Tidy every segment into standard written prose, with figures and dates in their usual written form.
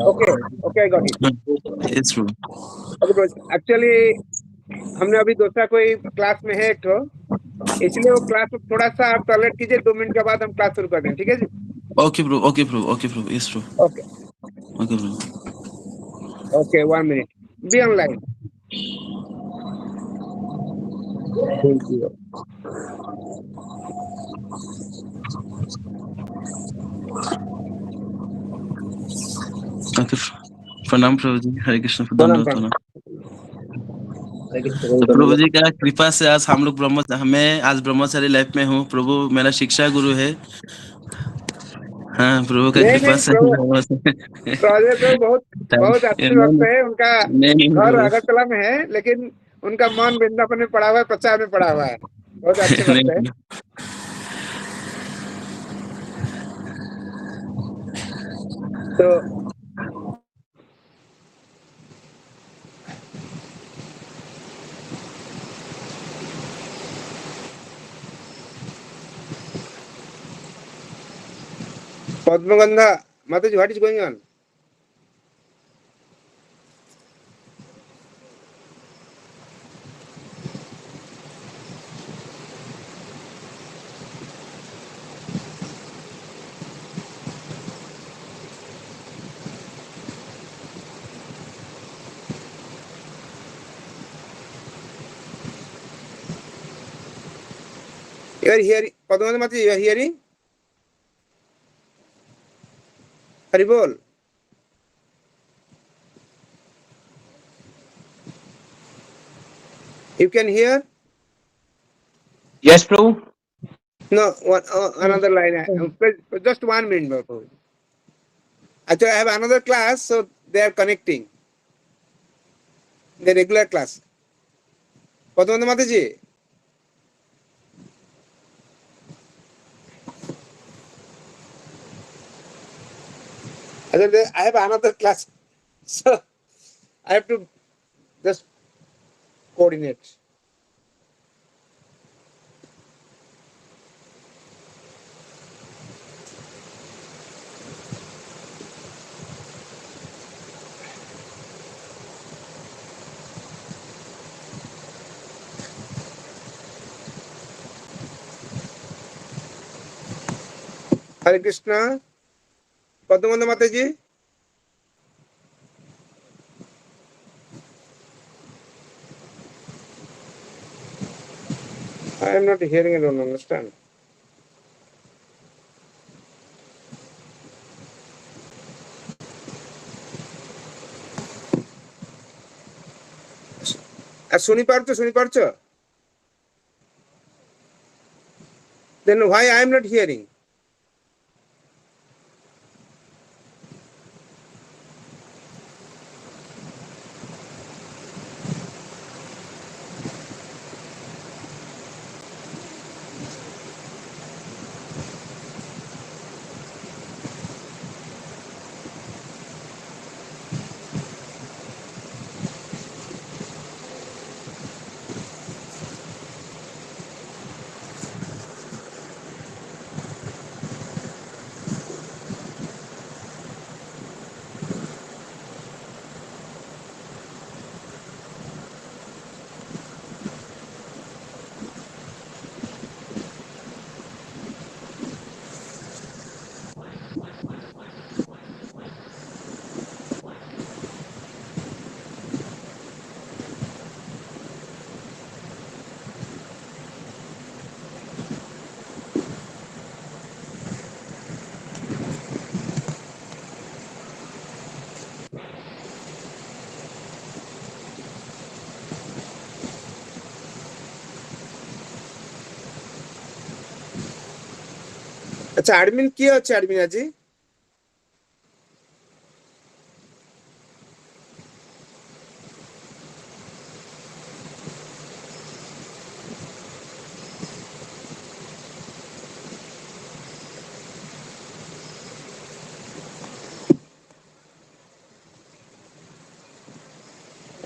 Okay okay, I got it. Yes, bro. Okay bro, actually हमने अभी दूसरा कोई क्लास में है एक तो, इसलिए वो क्लास थोड़ा सा आप टॉयलेट कीजिए, 2 मिनट के बाद हम क्लास शुरू कर दें, ठीक है जी? Okay, bro. Okay, bro. Okay, bro. Yes, bro. Okay Okay, bro. Okay, 1 minute, be online. Okay. प्रणाम प्रभु जी, हरे कृष्ण, प्रणाम दंडवत प्रणाम। प्रणाम। तो प्रभु जी का कृपा से आज हम लोग मैं आज ब्रह्मचारी लाइफ में हूँ। प्रभु मेरा शिक्षा गुरु है। हाँ, प्रभु का नहीं कृपा नहीं से प्रभु, प्रॉजेक्ट तो बहुत बहुत अच्छे नहीं वक्त है उनका। नहीं घर प्रभु, अगरतला में है, लेकिन उनका मन वृंदावन में पड़ा हुआ है, प्रचार में पड़ा हुआ है। बहुत अच्छे वक्त है। नहीं तो Padmagandha Mata ji, what is going on? You are hearing Padmagandha Mata ji, you are hearing? Hari बोल। You can hear? Yes, Prabhu. No, one, another line. Just 1 minute, Prabhu. Actually, I have another class, so they are connecting. The regular class. Padmananda Mataji. I have another class, so I have to just coordinate. Hare Krishna. Padmananda Mataji. I am not hearing, I don't understand. শুনি পারছো, শুনি পারছো? Then why I am not hearing? আচ্ছা, admin কি হচ্ছে admin আজি?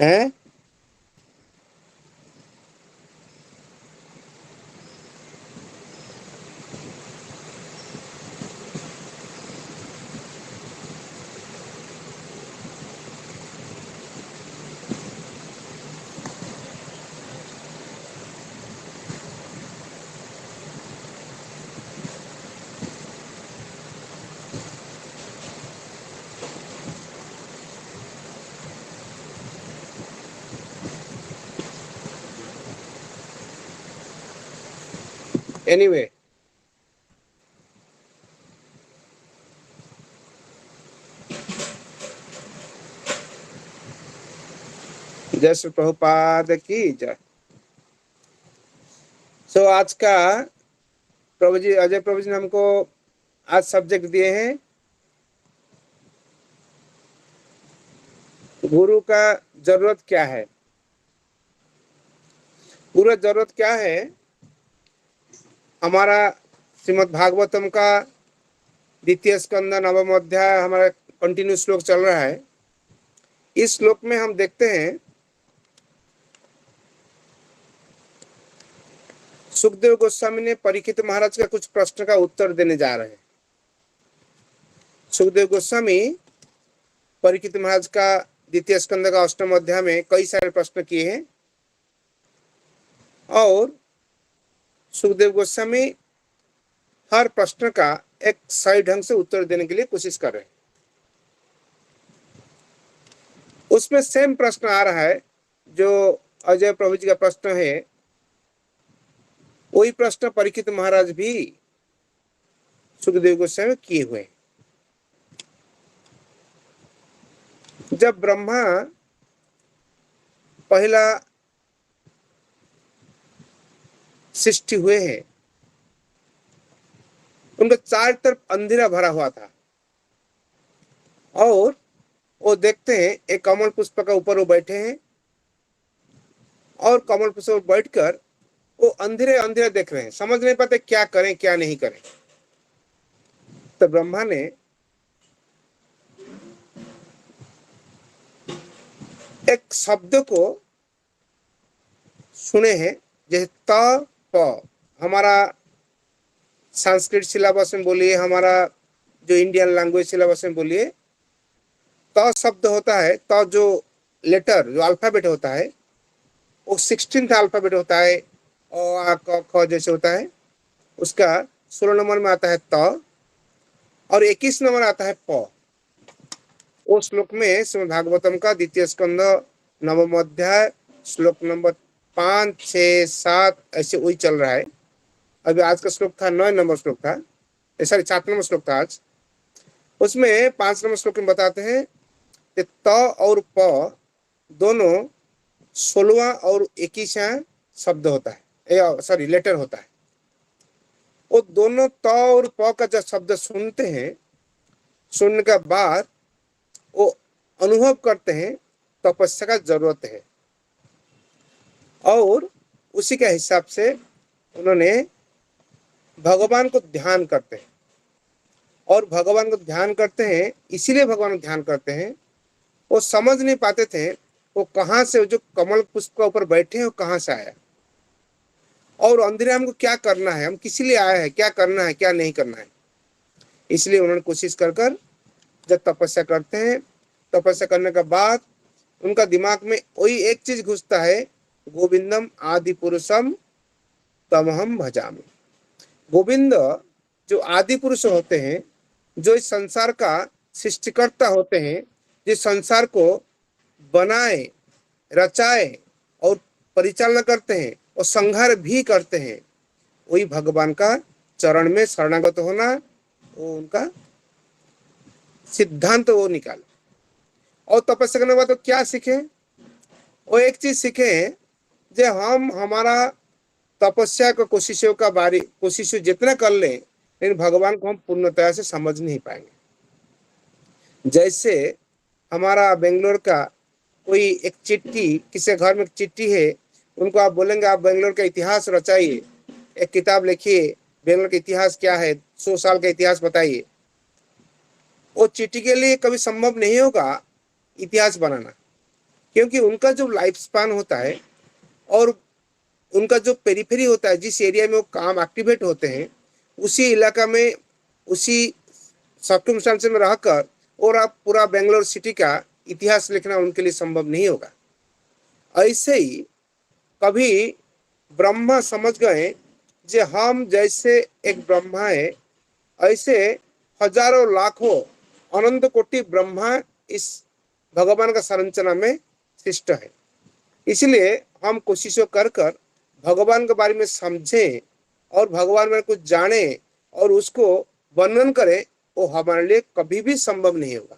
হ্যাঁ, anyway जय श्री प्रभुपाद की जय। सो आज का प्रभु जी, अजय प्रभु जी ने हमको आज सब्जेक्ट दिए हैं गुरु का जरूरत क्या है। गुरु का जरूरत क्या है, हमारा श्रीमद् भागवतम का द्वितीय स्कंद नवम अध्याय हमारा कंटिन्यू श्लोक चल रहा है। इस श्लोक में हम देखते हैं सुखदेव गोस्वामी ने परीक्षित महाराज का कुछ प्रश्न का उत्तर देने जा रहे हैं। सुखदेव गोस्वामी परीक्षित महाराज का द्वितीय स्कंद का अष्टम अध्याय में कई सारे प्रश्न किए हैं और सुखदेव गोस्वामी हर प्रश्न का एक सही ढंग से उत्तर देने के लिए कोशिश कर रहे हैं। उसमें सेम प्रश्न आ रहा है जो अजय प्रभु जी का प्रश्न है, वही प्रश्न परीक्षित महाराज भी सुखदेव गोस्वामी किए हुए हैं। जब ब्रह्मा पहला सृष्टि हुए हैं, उनका चार तरफ अंधेरा भरा हुआ था और वो देखते हैं एक कमल पुष्प का ऊपर वो बैठे हैं और कमल पुष्प पर बैठकर वो अंधेरे अंधेरे देख रहे हैं, समझ नहीं पाते क्या करें क्या नहीं करें। तो ब्रह्मा ने एक शब्द को सुने हैं, जैसे त प, हमारा संस्कृत सिलेबस में बोलिए, हमारा जो इंडियन लैंग्वेज सिलेबस में बोलिए, त शब्द होता है, त जो लेटर जो अल्फाबेट होता है वो 16th अल्फाबेट होता है, अ क ख जैसे होता है, उसका 16 नंबर में आता है त और 21 नंबर आता है प। वो श्लोक में श्रीमद् भागवतम का द्वितीय स्कंद नवम अध्याय श्लोक नंबर 5, 6, 7 ऐसे वही चल रहा है। अभी आज का श्लोक था 9 नंबर श्लोक था, सॉरी 7 नंबर श्लोक था आज। उसमें 5 नंबर श्लोक में बताते हैं कि त और प दोनों 16वां और 21वां शब्द होता है, सॉरी लेटर होता है। वो दोनों त और प का जब शब्द सुनते हैं, सुनने के बाद वो अनुभव करते हैं तपस्या का जरूरत है और उसी के हिसाब से उन्होंने भगवान को ध्यान करते हैं और भगवान को ध्यान करते हैं। इसीलिए भगवान को ध्यान करते हैं, वो समझ नहीं पाते थे वो कहाँ से, जो कमल पुष्प के ऊपर बैठे हैं वो कहाँ से आया और अंधेरे हमको क्या करना है, हम किस लिए आए हैं, क्या करना है क्या नहीं करना है। इसलिए उन्होंने कोशिश कर जब तपस्या करते हैं, तपस्या करने के बाद उनका दिमाग में वही एक चीज घुसता है, गोविंदम आदि पुरुषम तमहम भजामि। गोविंद जो आदि पुरुष होते हैं, जो इस संसार का सृष्टिकर्ता होते हैं, जिस संसार को बनाए रचाए और परिचालना करते हैं और संहार भी करते हैं, वही भगवान का चरण में शरणागत होना, वो उनका सिद्धांत वो निकाले। और तपस्या करने के बाद तो क्या सीखे, वो एक चीज सीखे जो हम हमारा तपस्या का कोशिशों जितना कर ले, लेकिन भगवान को हम पूर्णतया से समझ नहीं पाएंगे। जैसे हमारा बेंगलोर का कोई एक चिट्ठी, किसी घर में एक चिट्ठी है, उनको आप बोलेंगे आप बेंगलोर का इतिहास रचाइए, एक किताब लिखिए, बेंगलोर का इतिहास क्या है, 100 साल का इतिहास बताइए, वो चिट्ठी के लिए कभी संभव नहीं होगा इतिहास बनाना, क्योंकि उनका जो लाइफ स्पान होता है और उनका जो पेरिफेरी होता है, जिस एरिया में वो काम एक्टिवेट होते हैं, उसी इलाका में उसी सर्कमस्टेंस में रहकर और आप पूरा बेंगलोर सिटी का इतिहास लिखना उनके लिए संभव नहीं होगा। ऐसे ही कभी ब्रह्मा समझ गए जो हम जैसे एक ब्रह्मा है, ऐसे हजारों लाखों अनंत कोटि ब्रह्मा इस भगवान का संरचना में सृष्ट है। इसलिए हम कोशिशों कर भगवान के बारे में समझें और भगवान में कुछ जाने और उसको वर्णन करे, वो हमारे लिए कभी भी संभव नहीं होगा।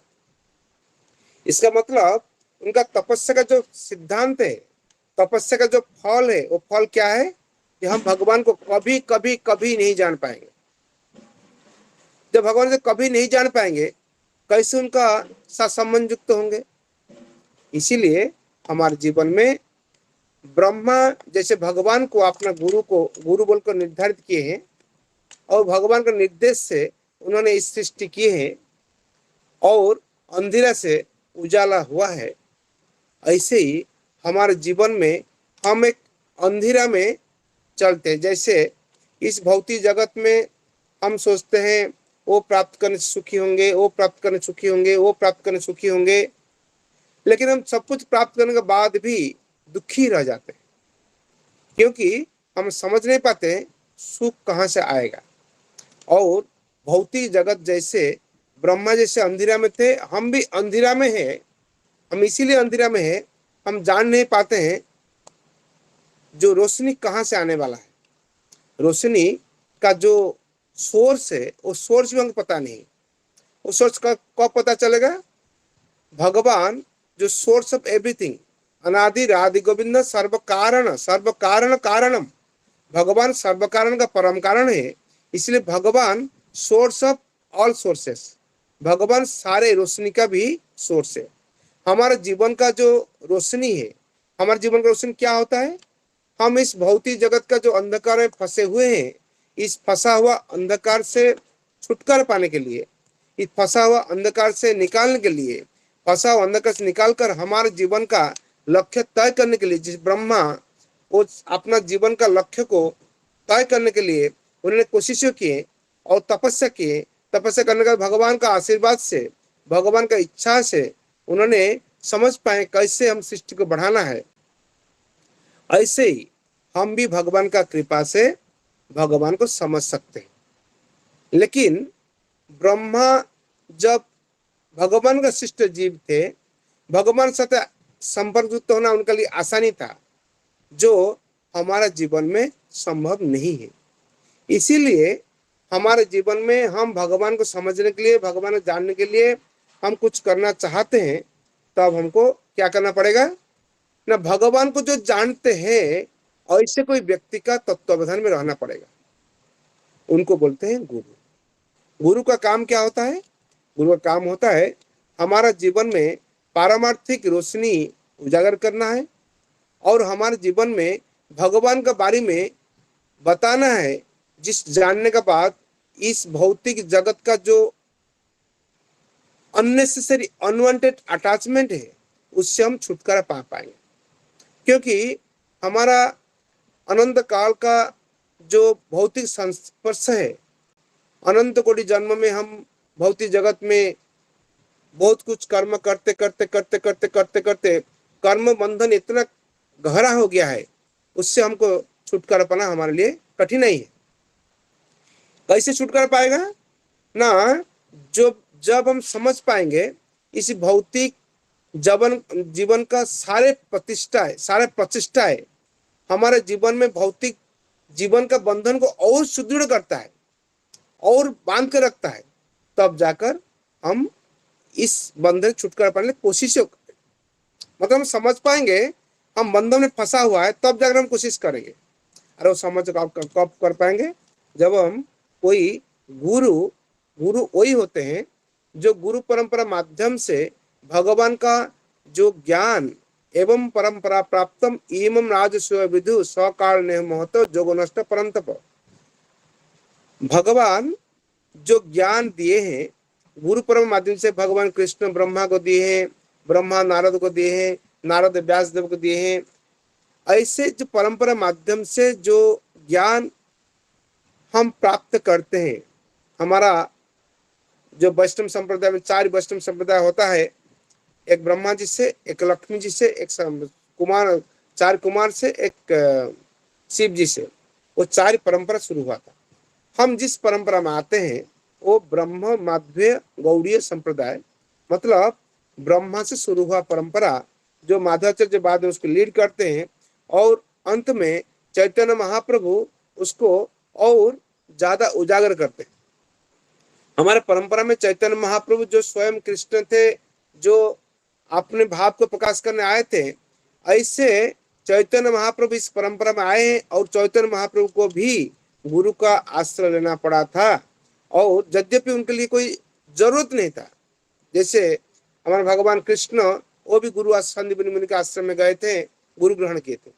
इसका मतलब उनका तपस्या का जो सिद्धांत है, तपस्या का जो फल है, वो फल क्या है कि हम भगवान को कभी कभी कभी नहीं जान पाएंगे। जब भगवान से कभी नहीं जान पाएंगे, कैसे उनका साथ संबंध युक्त होंगे। इसीलिए हमारे जीवन में ब्रह्मा जैसे भगवान को अपना गुरु बोलकर निर्धारित किए हैं और भगवान के निर्देश से उन्होंने इस सृष्टि की है और अंधेरा से उजाला हुआ है, ऐसे ही हमारे जीवन में हम एक अंधेरा में चलते हैं। जैसे इस भौतिक जगत में हम सोचते हैं वो प्राप्त करने से सुखी होंगे, वो प्राप्त करने सुखी होंगे, वो प्राप्त करने सुखी होंगे, लेकिन हम सब कुछ प्राप्त करने के बाद भी दुखी रह जाते हैं, क्योंकि हम समझ नहीं पाते सुख कहाँ से आएगा। और भौतिक जगत जैसे ब्रह्मा जैसे अंधेरा में थे, हम भी अंधेरा में हैं। हम इसीलिए अंधेरा में हैं, हम जान नहीं पाते हैं जो रोशनी कहाँ से आने वाला है। रोशनी का जो सोर्स है, वो सोर्स भी हमको पता नहीं। वो सोर्स का कब पता चलेगा? भगवान जो सोर्स ऑफ एवरीथिंग, अनादि आदि गोविंद सर्व कारण कारणम, भगवान सर्व कारण का परम कारण है। इसलिए भगवान सोर्स ऑफ ऑल सोर्सेस, भगवान सारे रोशनी का भी सोर्स है। हमारे जीवन का जो रोशनी है, हमारे जीवन का रोशनी क्या होता है? हम इस भौतिक जगत का जो अंधकार में फंसे हुए हैं, इस फंसा हुआ अंधकार से छुटकारा पाने के लिए, इस फंसा हुआ अंधकार से निकालने के लिए, फंसा हुआ अंधकार से निकालकर हमारे जीवन का लक्ष्य तय करने के लिए, जिस ब्रह्मा वो अपना जीवन का लक्ष्य को तय करने के लिए उन्होंने कोशिशें की और तपस्या की। तपस्या करने का भगवान का आशीर्वाद से, भगवान का इच्छा से उन्होंने समझ पाए कैसे हम सृष्टि को बढ़ाना है। ऐसे ही हम भी भगवान का कृपा से भगवान को समझ सकते हैं। लेकिन ब्रह्मा जब भगवान का शिष्ट जीव थे, भगवान साथ संपर्क युक्त होना उनके लिए आसानी था, जो हमारा जीवन में संभव नहीं है। इसीलिए हमारे जीवन में हम भगवान को समझने के लिए, भगवान को जानने के लिए हम कुछ करना चाहते हैं, तब हमको क्या करना पड़ेगा ना, भगवान को जो जानते हैं ऐसे कोई व्यक्ति का तत्वावधान में रहना पड़ेगा। उनको बोलते हैं गुरु। गुरु का काम क्या होता है? गुरु का काम होता है हमारा जीवन में पारमार्थिक रोशनी उजागर करना है और हमारे जीवन में भगवान के बारे में बताना है, जिस जानने के बाद इस भौतिक जगत का जो अननेसेसरी अनवांटेड अटैचमेंट है, उससे हम छुटकारा पा पाएंगे। क्योंकि हमारा अनंत काल का जो भौतिक संस्पर्श है, अनंत कोटि जन्म में हम भौतिक जगत में बहुत कुछ कर्म करते करते करते करते करते करते कर्म बंधन इतना गहरा हो गया है, उससे हमको छुटकारा पाना हमारे लिए कठिन ही है। कैसे छुटकारा पाएगा ना? जब हम समझ पाएंगे इस भौतिक जीवन का सारे प्रतिष्ठाएं हमारे जीवन में भौतिक जीवन का बंधन को और सुदृढ़ करता है और बांध कर रखता है, तब जाकर हम इस बंधन छुटकारा पाने की कोशिश करें। मतलब हम समझ पाएंगे हम बंधन में फंसा हुआ है, तब जाकर हम कोशिश करेंगे। अरे वो समझ कब कर पाएंगे? जब हम कोई गुरु वही होते हैं जो गुरु परंपरा माध्यम से भगवान का जो ज्ञान एवं परंपरा प्राप्तम इमं राजस्व विदु स्वकाल ने महतो जोगो नष्ट परंतप, भगवान जो ज्ञान दिए हैं गुरु परंपरा माध्यम से, भगवान कृष्ण ब्रह्मा को दिए हैं, ब्रह्मा नारद को दिए हैं, नारद व्यास देव को दिए हैं। ऐसे जो परंपरा माध्यम से जो ज्ञान हम प्राप्त करते हैं, हमारा जो वैष्णव संप्रदाय में 4 वैष्णव संप्रदाय होता है, एक ब्रह्मा जी से, एक लक्ष्मी जी से, एक कुमार, 4 कुमार से, एक शिव जी से, वो 4 परंपरा शुरू हुआ था। हम जिस परंपरा में आते हैं वो ब्रह्म माध्व गौड़ीय संप्रदाय, मतलब ब्रह्मा से शुरू हुआ परंपरा जो माधवाचार्य बाद में उसको लीड करते हैं और अंत में चैतन्य महाप्रभु उसको और ज्यादा उजागर करते हैं। हमारे परंपरा में चैतन्य महाप्रभु जो स्वयं कृष्ण थे, जो अपने भाव को प्रकाश करने आए थे, ऐसे चैतन्य महाप्रभु इस परंपरा में आए हैं और चैतन्य महाप्रभु को भी गुरु का आश्रय लेना पड़ा था। और यद्यपि उनके लिए कोई जरूरत नहीं था, जैसे हमारे भगवान कृष्ण वो भी गुरु संदीपनि मुनि के आश्रम में गए थे, गुरु ग्रहण किए थे।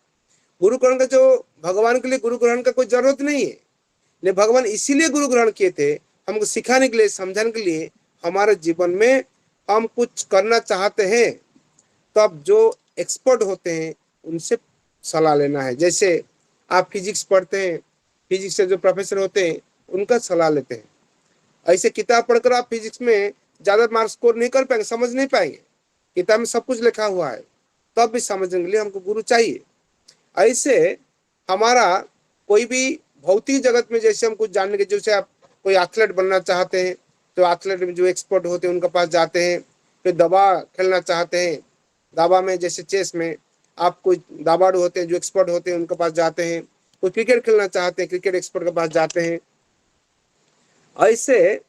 गुरु ग्रहण का जो भगवान के लिए गुरु ग्रहण का कोई जरूरत नहीं है, लेकिन भगवान इसीलिए गुरु ग्रहण किए थे, हमको सिखाने के लिए, समझाने के लिए। हमारे जीवन में हम कुछ करना चाहते हैं तो अब जो एक्सपर्ट होते हैं उनसे सलाह लेना है। जैसे आप फिजिक्स पढ़ते हैं, फिजिक्स से जो प्रोफेसर होते हैं उनका सलाह लेते हैं। ऐसे किताब पढ़कर आप फिजिक्स में ज्यादा मार्क्स स्कोर नहीं कर पाएंगे, समझ नहीं पाएंगे। किताब में सब कुछ लिखा हुआ है, तब भी समझने के लिए हमको गुरु चाहिए। ऐसे हमारा कोई भी भौतिक जगत में जैसे हम कुछ जानने के, जैसे आप कोई एथलीट बनना चाहते हैं तो एथलीट में जो एक्सपर्ट होते हैं उनके पास जाते हैं। फिर दावा खेलना चाहते हैं, दावा में जैसे चेस में आप कोई दाबाड़ू होते हैं जो एक्सपर्ट होते हैं उनके पास जाते हैं। कोई क्रिकेट खेलना चाहते हैं, क्रिकेट एक्सपर्ट के पास जाते हैं। ऐसे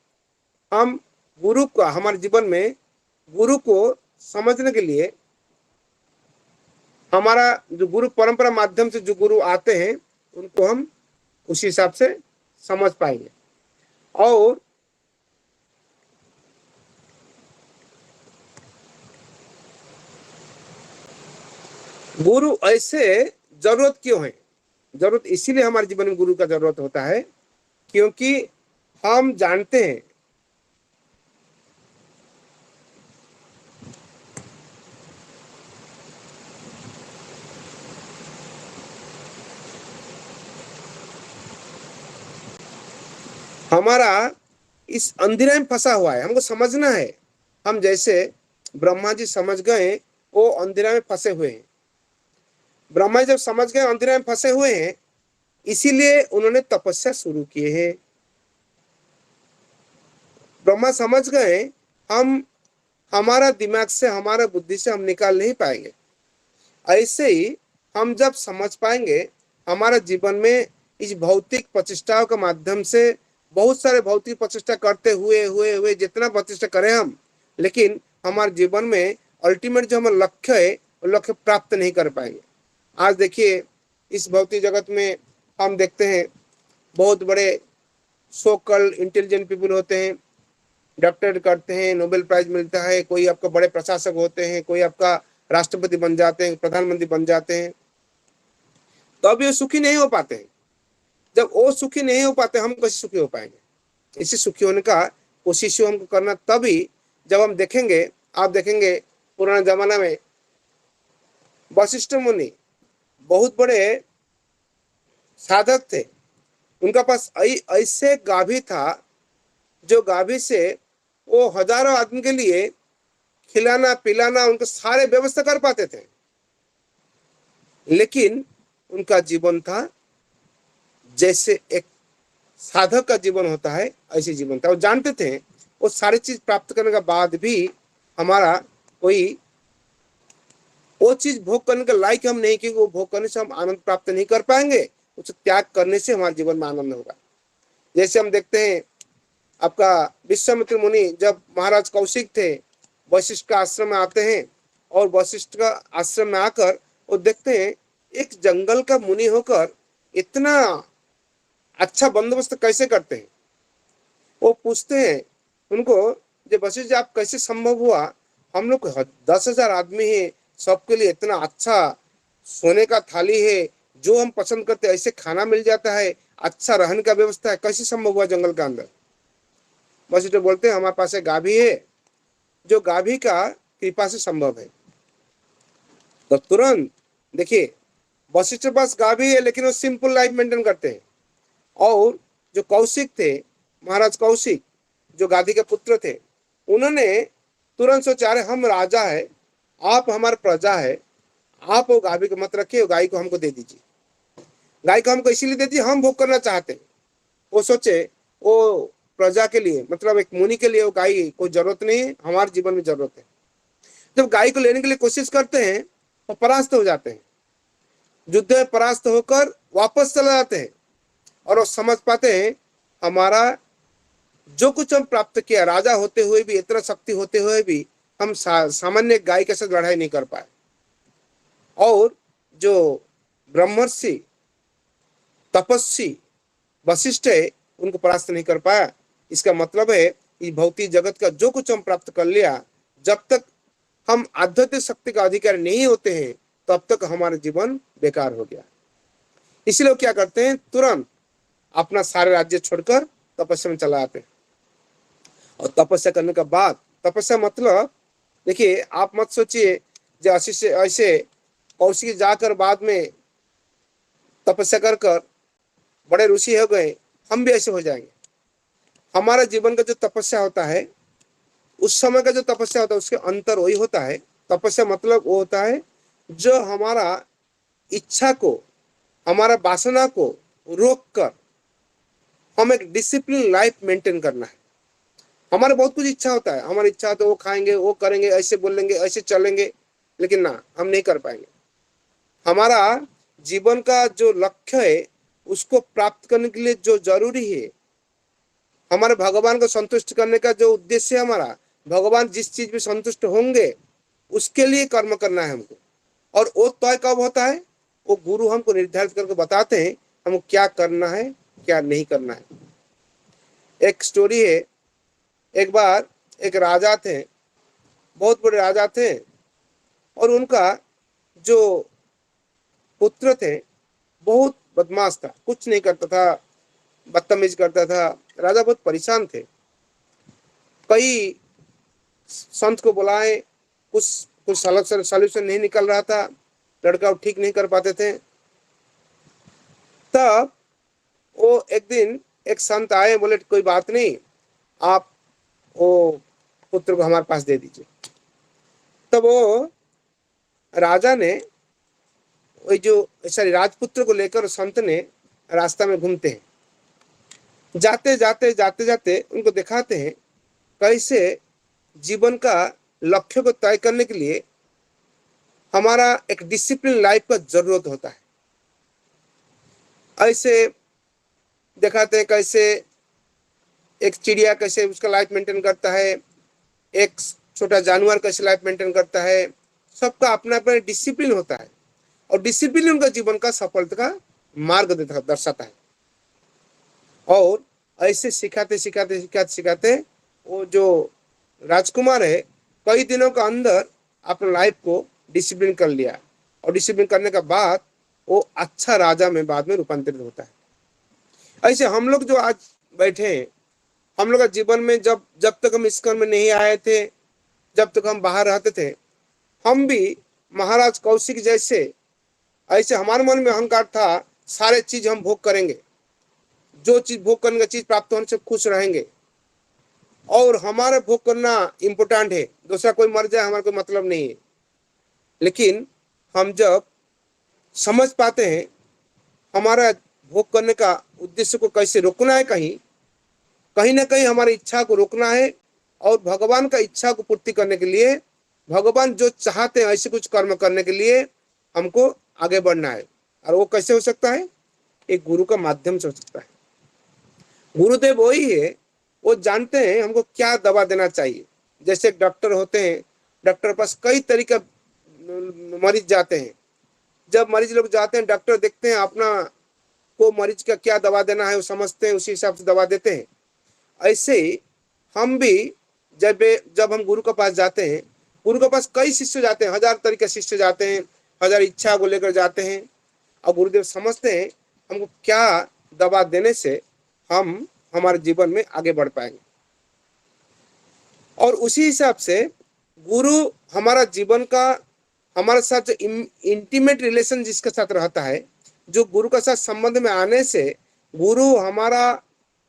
हम गुरु का, हमारे जीवन में गुरु को समझने के लिए हमारा जो गुरु परंपरा माध्यम से जो गुरु आते हैं उनको हम उसी हिसाब से समझ पाएंगे। और गुरु ऐसे जरूरत क्यों है? जरूरत इसीलिए हमारे जीवन में गुरु का जरूरत होता है क्योंकि हम जानते हैं हमारा इस अंधेरे में फंसा हुआ है, हमको समझना है। हम जैसे ब्रह्मा जी समझ गए वो अंधेरे में फंसे हुए हैं। ब्रह्मा जी जब समझ गए अंधेरे में फंसे हुए हैं, इसीलिए उन्होंने तपस्या शुरू किए हैं। ब्रह्मा समझ गए हम, हमारा दिमाग से, हमारा बुद्धि से हम निकाल नहीं पाएंगे। ऐसे ही हम जब समझ पाएंगे, हमारा जीवन में इस भौतिक प्रचेष्टाओं के माध्यम से बहुत सारे भौतिक प्रचेष्टा करते हुए हुए हुए जितना प्रचेष्टा करें हम, लेकिन हमारे जीवन में अल्टीमेट जो हमारा लक्ष्य है वो लक्ष्य प्राप्त नहीं कर पाएंगे। आज देखिए इस भौतिक जगत में हम देखते हैं बहुत बड़े सो कॉल्ड इंटेलिजेंट पीपल होते हैं, डॉक्टरेट करते हैं, नोबेल प्राइज मिलता है, कोई आपका बड़े प्रशासक होते हैं, कोई आपका राष्ट्रपति बन जाते हैं, प्रधानमंत्री बन जाते हैं, तो अब ये सुखी नहीं हो पाते हैं। जब वो सुखी नहीं हो पाते हम कैसे सुखी हो पाएंगे? इसे सुखी होने का कोशिश हमको करना तभी जब हम देखेंगे। आप देखेंगे पुराने जमाना में वशिष्ठ मुनि बहुत बड़े साधक थे, उनका पास ऐसे गाभी था जो गाभी से वो हजारों आदमी के लिए खिलाना पिलाना उनके सारे व्यवस्था कर पाते थे। लेकिन उनका जीवन था जैसे एक साधक का जीवन होता है, ऐसे जीवन था। वो जानते थे वो सारी चीज प्राप्त करने के बाद भी हमारा कोई वो चीज भोग करने के लायक हम नहीं, क्योंकि वो भोग करने से हम आनंद प्राप्त नहीं कर पाएंगे, उसे त्याग करने से हमारे जीवन में आनंद होगा। जैसे हम देखते हैं आपका विश्वामित्र मुनि जब महाराज कौशिक थे वशिष्ठ का आश्रम में आते हैं, और वशिष्ठ का आश्रम में आकर वो देखते हैं एक जंगल का मुनि होकर इतना अच्छा बंदोबस्त कैसे करते हैं। वो पूछते हैं उनको, जब वशिष्ठ जी आप कैसे संभव हुआ, हम लोग 10,000 आदमी है, सबके लिए इतना अच्छा सोने का थाली है, जो हम पसंद करते ऐसे खाना मिल जाता है, अच्छा रहने का व्यवस्था है, कैसे संभव हुआ जंगल के अंदर? वशिष्ठ बोलते हैं हमारे पास एक गाभी है, जो गाभी का कृपा से संभव है। तो तुरंत देखिए वशिष्ठ के पास गाभी है लेकिन वो सिंपल लाइफ मेंटेन करते हैं। और जो कौशिक थे, महाराज कौशिक जो गाधी के पुत्र थे, उन्होंने तुरंत सोचा अरे हम राजा है, आप हमारे प्रजा है, आप वो गाभी को मत रखिए, गाय को हमको दे दीजिए। गाय को हमको इसीलिए दे दीजिए हम भोग करना चाहते हैं। वो सोचे वो प्रजा के लिए, मतलब एक मुनि के लिए वो गाय कोई जरूरत नहीं है, हमारे जीवन में जरूरत है। जब गाय को लेने के लिए कोशिश करते हैं तो परास्त हो जाते हैं, युद्ध में परास्त होकर वापस चले जाते हैं। और वो समझ पाते हैं हमारा जो कुछ हम प्राप्त किया, राजा होते हुए भी, इतना शक्ति होते हुए भी हम सामान्य गाय के साथ लड़ाई नहीं कर पाए, और जो ब्रह्मर्षि तपस्वी वशिष्ठ है उनको परास्त नहीं कर पाया। इसका मतलब है कि भौतिक जगत का जो कुछ हम प्राप्त कर लिया, जब तक हम आध्यात्मिक शक्ति का अधिकारी नहीं होते हैं तब तक हमारा जीवन बेकार हो गया। इसलिए वो क्या करते हैं, तुरंत अपना सारे राज्य छोड़कर तपस्या में चला आते हैं। और तपस्या करने के बाद, तपस्या मतलब देखिए, आप मत सोचिए जैसे ऐसे कौशिक जाकर बाद में तपस्या कर कर बड़े ऋषि हो गए, हम भी ऐसे हो जाएंगे। हमारा जीवन का जो तपस्या होता है, उस समय का जो तपस्या होता है, उसके अंतर वही होता है। तपस्या मतलब वो होता है जो हमारा इच्छा को, हमारा वासना को रोक कर हम एक डिसिप्लिन लाइफ मेंटेन करना है। हमारे बहुत कुछ इच्छा होता है, हमारी इच्छा तो वो खाएंगे, वो करेंगे, ऐसे बोलेंगे, ऐसे चलेंगे, लेकिन ना, हम नहीं कर पाएंगे। हमारा जीवन का जो लक्ष्य है उसको प्राप्त करने के लिए जो जरूरी है, हमारे भगवान को संतुष्ट करने का जो उद्देश्य है हमारा, भगवान जिस चीज में संतुष्ट होंगे उसके लिए कर्म करना है हमको। और वो तय कब होता है, वो गुरु हमको निर्धारित करके बताते हैं हमको क्या करना है, क्या नहीं करना है। एक स्टोरी है, एक बार एक राजा थे, बहुत बड़े राजा थे, और उनका जो पुत्र थे बहुत बदमाश था, कुछ नहीं करता था, बदतमीज करता था। राजा बहुत परेशान थे, कई संत को बुलाए, कुछ सॉल्यूशन नहीं निकल रहा था, लड़का ठीक नहीं कर पाते थे। तब वो एक दिन एक संत आए, बोले कोई बात नहीं, आप वो पुत्र को हमारे पास दे दीजिए। तब वो राजा ने वही जो राजपुत्र को लेकर संत ने रास्ता में घूमते हैं, जाते जाते उनको दिखाते हैं कैसे जीवन का लक्ष्य को तय करने के लिए हमारा एक डिसिप्लिन लाइफ का जरूरत होता है। ऐसे दिखाते हैं कैसे एक चिड़िया कैसे उसका लाइफ मेंटेन करता है, एक छोटा जानवर कैसे लाइफ मेंटेन करता है। सबका अपना अपना डिसिप्लिन होता है, और डिसिप्लिन उनका जीवन का सफलता का मार्ग दर्शाता है। और ऐसे सिखाते वो जो राजकुमार है कई दिनों के अंदर अपने लाइफ को डिसिप्लिन कर लिया, और डिसिप्लिन करने के बाद वो अच्छा राजा में बाद में रूपांतरित होता है। ऐसे हम लोग जो आज बैठे हैं, हम लोग का जीवन में जब तक हम इस्कॉन में नहीं आए थे, जब तक हम बाहर रहते थे, हम भी महाराज कौशिक जैसे ऐसे हमारे मन में अहंकार था, सारे चीज हम भोग करेंगे, जो चीज भोग करने का चीज प्राप्त होने से खुश रहेंगे, और हमारे भोग करना इम्पोर्टेंट है, दूसरा कोई मर जाए हमारा कोई मतलब नहीं है। लेकिन हम जब समझ पाते हैं हमारा भोग करने का उद्देश्य को कैसे रोकना है, कहीं ना कहीं हमारी इच्छा को रोकना है, और भगवान का इच्छा को पूर्ति करने के लिए, भगवान जो चाहते हैं ऐसे कुछ कर्म करने के लिए हमको आगे बढ़ना है। और वो कैसे हो सकता है, एक गुरु का माध्यम से हो सकता है। गुरुदेव वही है, वो जानते हैं हमको क्या दवा देना चाहिए। जैसे एक डॉक्टर होते हैं, डॉक्टर के पास कई तरीके मरीज जाते हैं, जब मरीज लोग जाते हैं डॉक्टर देखते हैं अपना को मरीज का क्या दवा देना है वो समझते हैं, उसी हिसाब से दवा देते हैं। ऐसे ही हम भी जब हम गुरु के पास जाते हैं, गुरु के पास कई शिष्य जाते हैं, 1000 तरीके शिष्य जाते हैं, 1000 इच्छा को लेकर जाते हैं, और गुरुदेव समझते हैं हमको क्या दवा देने से हम हमारे जीवन में आगे बढ़ पाएंगे। और उसी हिसाब से गुरु हमारा जीवन का, हमारे साथ जो इंटीमेट रिलेशन जिसके साथ रहता है, जो गुरु के साथ संबंध में आने से गुरु हमारा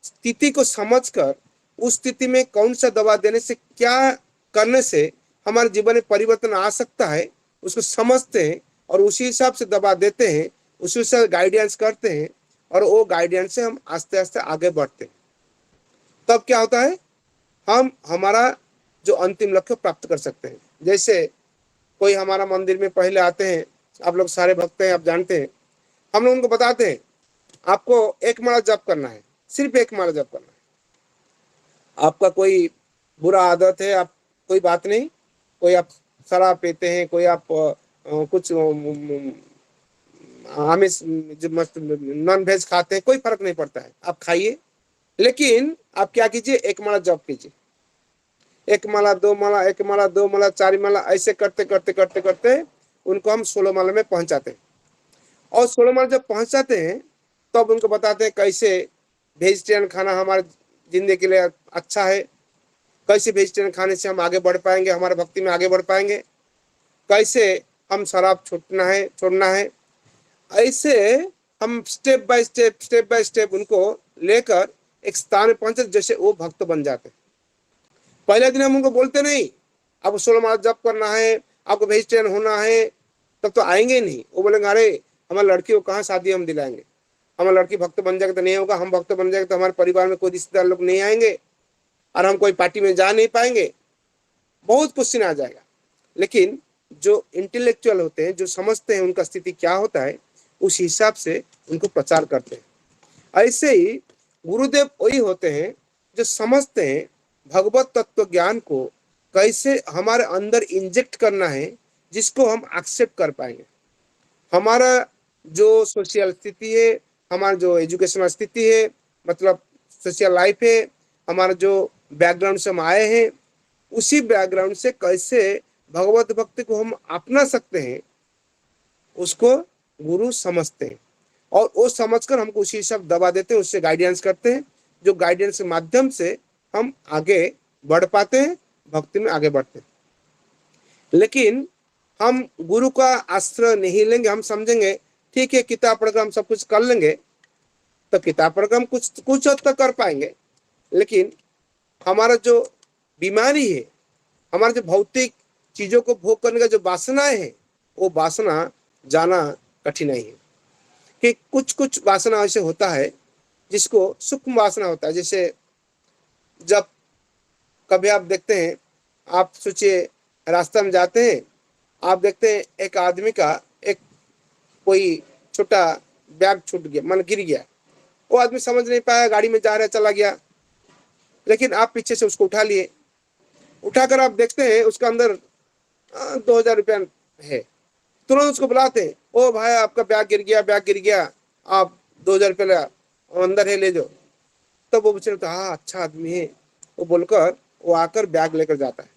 स्थिति को समझकर उस स्थिति में कौन सा दवा देने से, क्या करने से हमारे जीवन में परिवर्तन आ सकता है, उसको समझते हैं और उसी हिसाब से दवा देते हैं, उसी हिसाब से गाइडेंस करते हैं, और वो गाइडेंस से हम आस्ते आस्ते आगे बढ़ते हैं। तब क्या होता है, हम हमारा जो अंतिम लक्ष्य प्राप्त कर सकते हैं। जैसे कोई हमारा मंदिर में पहले आते हैं, आप लोग सारे भक्त हैं, आप जानते हैं, हम लोग उनको बताते हैं आपको एक माला जप करना है, सिर्फ एक माला जप करना है। आपका कोई बुरा आदत है, आप कोई बात नहीं, कोई आप शराब पीते हैं, कोई आप कुछ आमिष नॉन वेज खाते हैं, कोई फर्क नहीं पड़ता है, आप खाइए। लेकिन आप क्या कीजिए, एक माला जप कीजिए। एक माला, दो माला, एक माला, दो माला, चार माला, ऐसे करते करते करते करते उनको हम 16 माला में पहुंच जाते हैं। और 16 माला जब पहुंच जाते हैं तब तो उनको बताते हैं कैसे वेजिटेरियन खाना हमारे जिंदगी के लिए अच्छा है, कैसे वेजिटेरियन खाने से हम आगे बढ़ पाएंगे, हमारे भक्ति में आगे बढ़ पाएंगे, कैसे हम शराब छोड़ना है। ऐसे हम स्टेप बाय स्टेप उनको लेकर एक स्थान में पहुंचे जैसे वो भक्त बन जाते। पहले दिन हम उनको बोलते नहीं आपको 16 माला जप करना है, आपको वेजिटेरियन होना है, तब तो आएंगे ही नहीं। वो बोलेंगे अरे हमारी लड़की को कहाँ शादी हम दिलाएंगे, हमारी लड़की भक्त बन जाएगा तो नहीं होगा, हम भक्त बन जाएगा तो हमारे परिवार में कोई रिश्तेदार लोग नहीं आएंगे और हम कोई पार्टी में जा नहीं पाएंगे, बहुत क्वेश्चन आ जाएगा। लेकिन जो इंटेलेक्चुअल होते हैं, जो समझते हैं उनका स्थिति क्या होता है, उस हिसाब से उनको प्रचार करते हैं। ऐसे ही गुरुदेव वही होते हैं जो समझते हैं भगवत तत्व ज्ञान को कैसे हमारे अंदर इंजेक्ट करना है, जिसको हम एक्सेप्ट कर पाएंगे। हमारा जो सोशल स्थिति है, हमारा जो एजुकेशनल स्थिति है, मतलब सोशल लाइफ है, हमारा जो बैकग्राउंड से हम आए हैं, उसी बैकग्राउंड से कैसे भगवत भक्ति को हम अपना सकते हैं, उसको गुरु समझते हैं। और वो समझकर हमको उसी सब दबा देते हैं, उससे गाइडेंस करते हैं, जो गाइडेंस के माध्यम से हम आगे बढ़ पाते हैं, भक्ति में आगे बढ़ते हैं। लेकिन हम गुरु का आश्रय नहीं लेंगे, हम समझेंगे ठीक है किताब पढ़कर हम सब कुछ कर लेंगे, तो किताब पढ़कर हम कुछ हद तक कर पाएंगे। लेकिन हमारा जो बीमारी है, हमारा जो भौतिक चीजों को भोग करने का जो वासनाएं है, वो वासना जाना कठिनाई है। कि कुछ वासना ऐसे होता है जिसको सूक्ष्म वासना होता है। जैसे जब कभी आप देखते हैं, आप सोचिए रास्ता में जाते हैं, आप देखते हैं एक आदमी का एक कोई छोटा बैग छूट गया, मन गिर गया, वो आदमी समझ नहीं पाया, गाड़ी में जा रहा चला गया, लेकिन आप पीछे से उसको उठा लिए। उठाकर आप देखते हैं उसका अंदर 2000 रुपया है। तुरंत उसको बुलाते हैं, ओ भाई आपका बैग गिर गया, आप 2000 रुपया अंदर है, ले जाओ। तब वो बेचारा तो हाँ अच्छा आदमी है, वो बोलकर वो आकर बैग लेकर जाता है।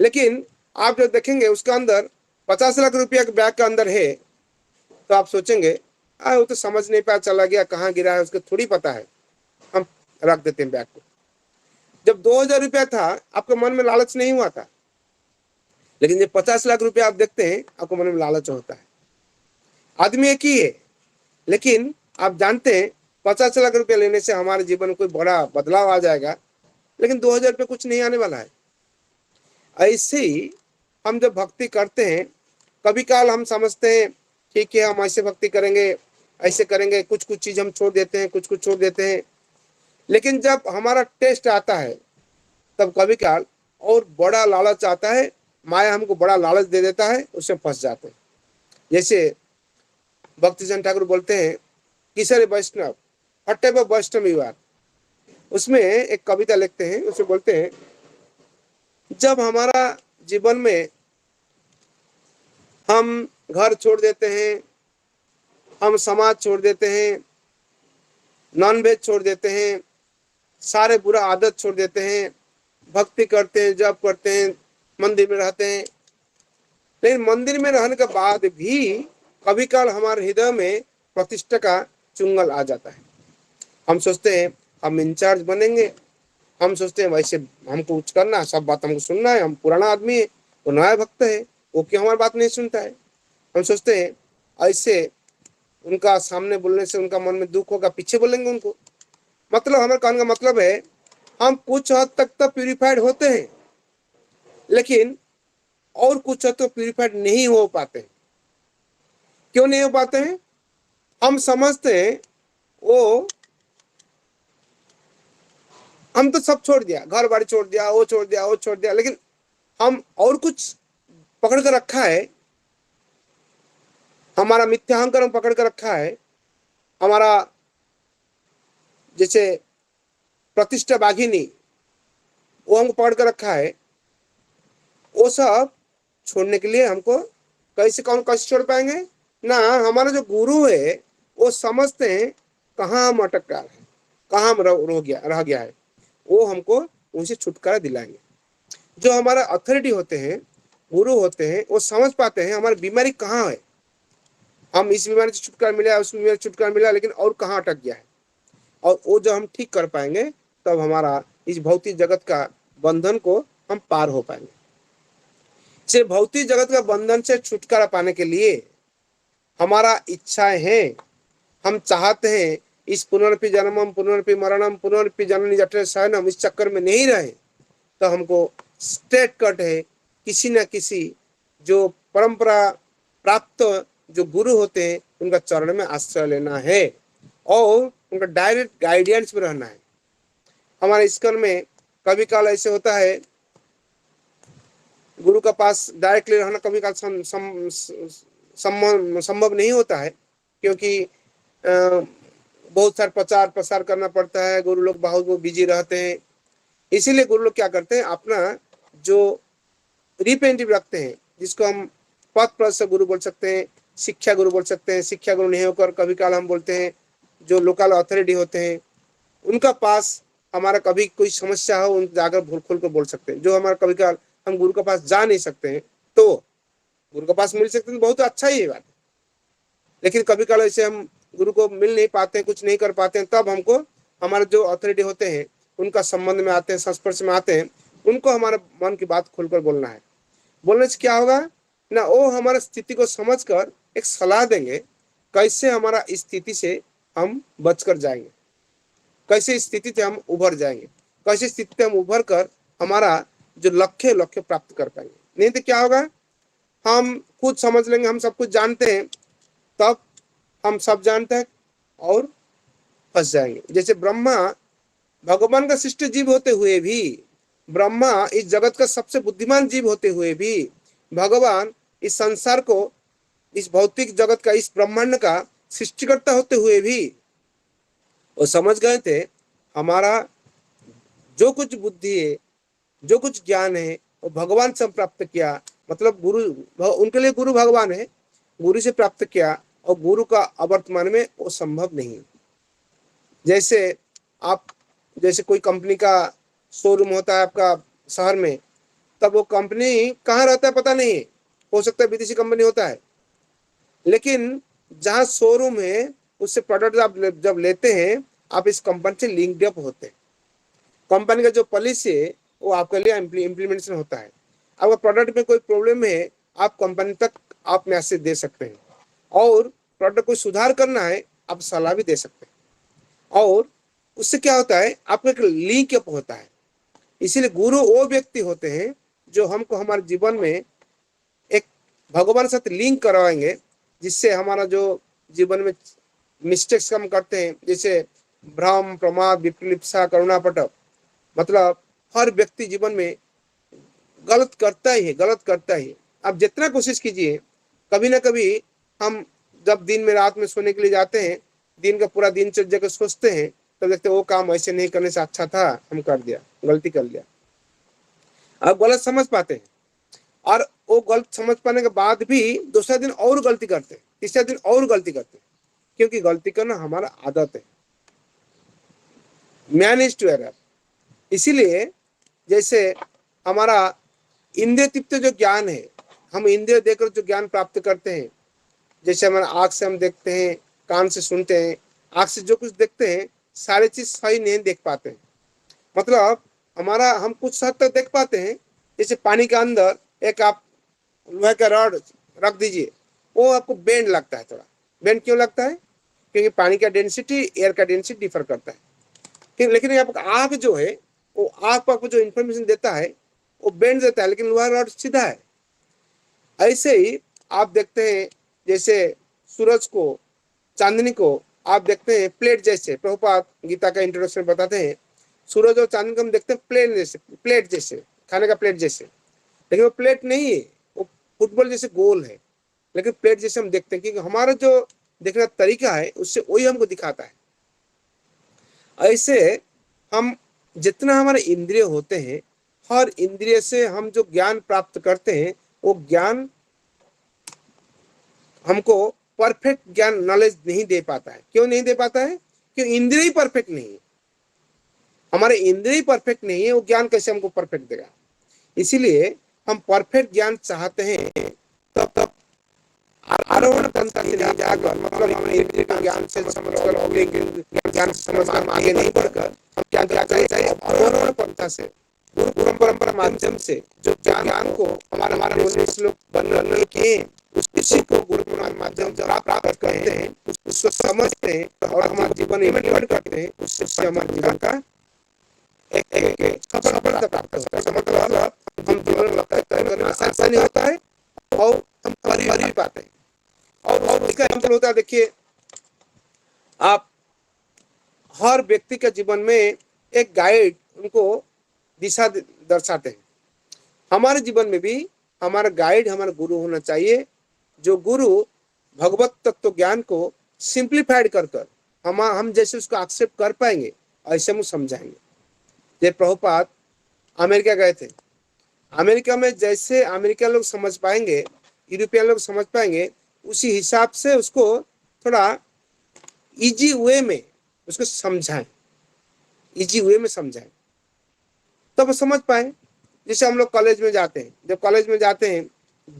लेकिन आप जब देखेंगे उसका अंदर 50 लाख रुपया के बैग के अंदर है, तो आप सोचेंगे वो तो समझ नहीं पाया, चला गया, कहाँ गिरा है उसको थोड़ी पता है, हम रख देते हैं बैग को। जब 2000 रुपया था आपके मन में लालच नहीं हुआ था, लेकिन जब 50 लाख रुपया आप देखते हैं आपको मन में लालच होता है। आदमी एक ही है, लेकिन आप जानते हैं 50 लाख रुपया लेने से हमारे जीवन में कोई बड़ा बदलाव आ जाएगा, लेकिन 2000 रुपया कुछ नहीं आने वाला है। ऐसे ही हम जब भक्ति करते हैं, कभी काल हम समझते हैं ठीक है हम ऐसे भक्ति करेंगे, ऐसे करेंगे, कुछ चीज हम छोड़ देते हैं, कुछ छोड़ देते हैं। लेकिन जब हमारा टेस्ट आता है, तब कभी काल और बड़ा लालच आता है, माया हमको बड़ा लालच दे देता है, उसमें फंस जाते हैं। जैसे भक्तिजन ठाकुर बोलते हैं किसरे वैष्णव हट्टे पर वैष्णव विवाद, उसमें एक कविता लिखते हैं, उसमें बोलते हैं जब हमारा जीवन में हम घर छोड़ देते हैं, हम समाज छोड़ देते हैं, नॉन वेज छोड़ देते हैं, सारे बुरा आदत छोड़ देते हैं, भक्ति करते हैं, जप करते हैं, मंदिर में रहते हैं, लेकिन मंदिर में रहने के बाद भी कभी काल हमारे हृदय में प्रतिष्ठा का चुंगल आ जाता है। हम सोचते हैं हम इंचार्ज बनेंगे, हम सोचते हैं वैसे हमको कुछ करना, सब बात हमको सुनना है, हम पुराना आदमी है, वो नया भक्त है, वो क्यों हमारी बात नहीं सुनता है। हम सोचते हैं ऐसे उनका सामने बोलने से उनका मन में दुख होगा, पीछे बोलेंगे उनको। मतलब हमारे कहने का मतलब है हम कुछ हद तक तो प्यूरिफाइड होते हैं, लेकिन और कुछ हद तक प्यूरिफाइड नहीं हो पाते। क्यों नहीं हो पाते हैं? हम समझते हैं वो हम तो सब छोड़ दिया, घर बाड़ी छोड़ दिया, वो छोड़ दिया, वो छोड़ दिया, लेकिन हम और कुछ पकड़ कर रखा है, हमारा मिथ्या अहंकार हम पकड़ कर रखा है, हमारा जैसे प्रतिष्ठा बाघिनी, वो हमको पकड़ कर रखा है, वो सब छोड़ने के लिए हमको कैसे छोड़ पाएंगे ना। हमारा जो गुरु है वो समझते हैं कहाँ हम अटक गए हैं, कहाँ हम रह गया है, वो हमको उनसे छुटकारा दिलाएंगे। जो हमारा अथॉरिटी होते हैं, गुरु होते हैं, वो समझ पाते हैं हमारी बीमारी कहाँ है, हम इस बीमारी से छुटकारा मिला, उस बीमारी से छुटकारा मिला, लेकिन और कहाँ अटक गया है, और वो जब हम ठीक कर पाएंगे तब हमारा इस भौतिक जगत का बंधन को हम पार हो पाएंगे। सिर्फ भौतिक जगत का बंधन से छुटकारा पाने के लिए हमारा इच्छाएं हैं, हम चाहते हैं इस पुनरपि जन्मम पुनरपि मरणम पुनरपि जननी जठरे शयनम, इस चक्कर में नहीं रहे, तो हमको स्ट्रेट कट है किसी न किसी जो परंपरा प्राप्त जो गुरु होते हैं उनका चरण में आश्रय लेना है और उनका डायरेक्ट गाइडेंस में रहना है। हमारे इस्कॉन में कभी काल ऐसे होता है, गुरु का पास डायरेक्टली रहना कभी काल संभव नहीं होता है, क्योंकि बहुत सारा प्रचार प्रसार करना पड़ता है, गुरु लोग बहुत बिजी रहते हैं। इसीलिए गुरु लोग क्या करते हैं, अपना जो रिप्रेजेंटेटिव रखते हैं, जिसको हम पद प्रदर्शक गुरु बोल सकते हैं, शिक्षा गुरु बोल सकते हैं, शिक्षा गुरु नहीं होकर कभी काल हम बोलते हैं जो लोकल अथॉरिटी होते हैं, उनका पास हमारा कभी कोई समस्या हो उन जाकर खुल कर बोल सकते हैं। जो हमारा कभी काल हम गुरु के पास जा नहीं सकते हैं तो गुरु के पास मिल सकते हैं, बहुत अच्छा ही है बात। लेकिन कभी काल ऐसे हम गुरु को मिल नहीं पाते, कुछ नहीं कर पाते हैं, तब हमको हमारे जो अथॉरिटी होते हैं उनका संबंध में आते हैं, संस्पर्श में आते हैं, उनको हमारे मन की बात खुलकर बोलना है। बोलने से क्या होगा ना, वो हमारा स्थिति को समझकर एक सलाह देंगे, कैसे हमारा इस स्थिति से हम बचकर जाएंगे, कैसे स्थिति से हम उभर जाएंगे, कैसे स्थिति से हम उभर कर हमारा जो लक्ष्य प्राप्त कर पाएंगे। नहीं तो क्या होगा, हम खुद समझ लेंगे हम सब कुछ जानते हैं, तब हम सब जानते हैं और फंस जाएंगे। जैसे ब्रह्मा भगवान का शिष्ट जीव होते हुए भी, ब्रह्मा इस जगत का सबसे बुद्धिमान जीव होते हुए भी, भगवान इस संसार को, इस भौतिक जगत का, इस ब्रह्मांड का सृष्टिकर्ता होते हुए भी वो समझ गए थे हमारा जो कुछ बुद्धि है, जो कुछ ज्ञान है, वो भगवान से प्राप्त किया। मतलब गुरु, उनके लिए गुरु भगवान है, गुरु से प्राप्त किया, और गुरु का अवर्तमान में वो संभव नहीं। जैसे कोई कंपनी का शोरूम होता है आपका शहर में, तब वो कंपनी कहाँ रहता है पता नहीं, हो सकता है विदेशी कंपनी होता है, लेकिन जहाँ शोरूम है उससे प्रोडक्ट आप जब लेते हैं, आप इस कंपनी से लिंक्ड अप होते हैं। कंपनी का जो पॉलिसी है वो आपके लिए इम्प्लीमेंटेशन होता है। अगर प्रोडक्ट में कोई प्रॉब्लम है, आप कंपनी तक आप मैसेज दे सकते हैं, और प्रोडक्ट को सुधार करना है आप सलाह भी दे सकते हैं। और उससे क्या होता है, आपका एक लिंक अप होता है। इसीलिए गुरु वो व्यक्ति होते हैं जो हमको हमारे जीवन में एक भगवान के साथ लिंक करवाएंगे, जिससे हमारा जो जीवन में मिस्टेक्स हम करते हैं, जैसे भ्रम, प्रमाद, विप्लिप्सा, करुणापट, मतलब हर व्यक्ति जीवन में गलत करता ही है। आप जितना कोशिश कीजिए, कभी ना कभी हम जब दिन में रात में सोने के लिए जाते हैं, दिन का पूरा दिनचर्या को सोचते हैं, तब देखते वो काम ऐसे नहीं करने से अच्छा था, हम कर दिया, गलती कर लिया। आप गलत समझ पाते हैं, और वो गलत समझ पाने के बाद भी दूसरा दिन और गलती करते हैं, तीसरा दिन और गलती करते हैं, क्योंकि गलती करना हमारा आदत है। Man is to error. इसीलिए जैसे हमारा इंद्रिय तृप्त जो ज्ञान है, हम इंद्रिय देकर जो ज्ञान प्राप्त करते हैं, जैसे हमारा आँख से हम देखते हैं, कान से सुनते हैं, आँख से जो कुछ देखते हैं सारी चीज सही नहीं देख पाते हैं। मतलब हमारा हम कुछ हद तक देख पाते हैं, जैसे पानी के अंदर एक आप लोहे का रॉड रख दीजिए, वो आपको बेंड लगता है। थोड़ा बेंड क्यों लगता है, क्योंकि पानी का डेंसिटी एयर का डेंसिटी डिफर करता है। लेकिन आपका आँख जो है, वो आँख आपको जो इन्फॉर्मेशन देता है वो बेंड देता है, लेकिन लोहा रॉड सीधा है। ऐसे ही आप देखते हैं, जैसे सूरज को, चांदनी को आप देखते हैं प्लेट जैसे। प्रभुपाद गीता का इंट्रोडक्शन बताते हैं, सूरज और चांदनी को हम देखते हैं प्लेट जैसे, खाने का प्लेट जैसे, लेकिन वो प्लेट नहीं है, वो फुटबॉल जैसे गोल है, लेकिन प्लेट जैसे हम देखते हैं। क्योंकि हमारा जो देखने का तरीका है उससे वही हमको दिखाता है। ऐसे हम जितना हमारे इंद्रिय होते हैं, हर इंद्रिय से हम जो ज्ञान प्राप्त करते हैं वो ज्ञान हमको परफेक्ट ज्ञान नॉलेज नहीं दे पाता है। क्यों नहीं दे पाता है? क्योंकि इंद्रिय ही परफेक्ट नहीं है। हमारे इंद्रिय परफेक्ट नहीं है, वो ज्ञान कैसे हमको परफेक्ट देगा? इसीलिए हम परफेक्ट ज्ञान चाहते हैं, तब आरोहण पंथा से नहीं जाकर, मतलब हम इंद्रिय का ज्ञान से समझकर और ज्ञान से समझकर हम आगे नहीं बढ़कर हम क्या करना चाहिए? आरोहण पंथा से, गुरु परंपरा माध्यम से जो ज्ञान को हमारे लोग बनने के उसी को गुरु परंपरा माध्यम से प्राप्त करते हैं, उसको समझते हैं और हमारे जीवन में इम्प्लीमेंट करते हैं, उससे हमारे जीवन का एक सफलता प्राप्त होता है। इसका मतलब हम जीवन में करना आसानी होता है और हम कर भी पाते हैं। और इसका एग्जाम्पल होता है, देखिए आप हर व्यक्ति के जीवन में एक गाइड उनको दिशा दर्शाते हैं। हमारे जीवन में भी हमारा गाइड हमारा गुरु होना चाहिए, जो गुरु भगवत तत्व ज्ञान को सिंप्लीफाइड कर हम जैसे उसको एक्सेप्ट कर पाएंगे ऐसे हम समझाएंगे। जैसे प्रभुपाद अमेरिका गए थे, अमेरिका में जैसे अमेरिकन लोग समझ पाएंगे, यूरोपियन लोग समझ पाएंगे, उसी हिसाब से उसको थोड़ा इजी वे में उसको समझाएं, इजी वे में समझाएं, तब समझ पाए। जैसे हम लोग कॉलेज में जाते हैं, जब कॉलेज में जाते हैं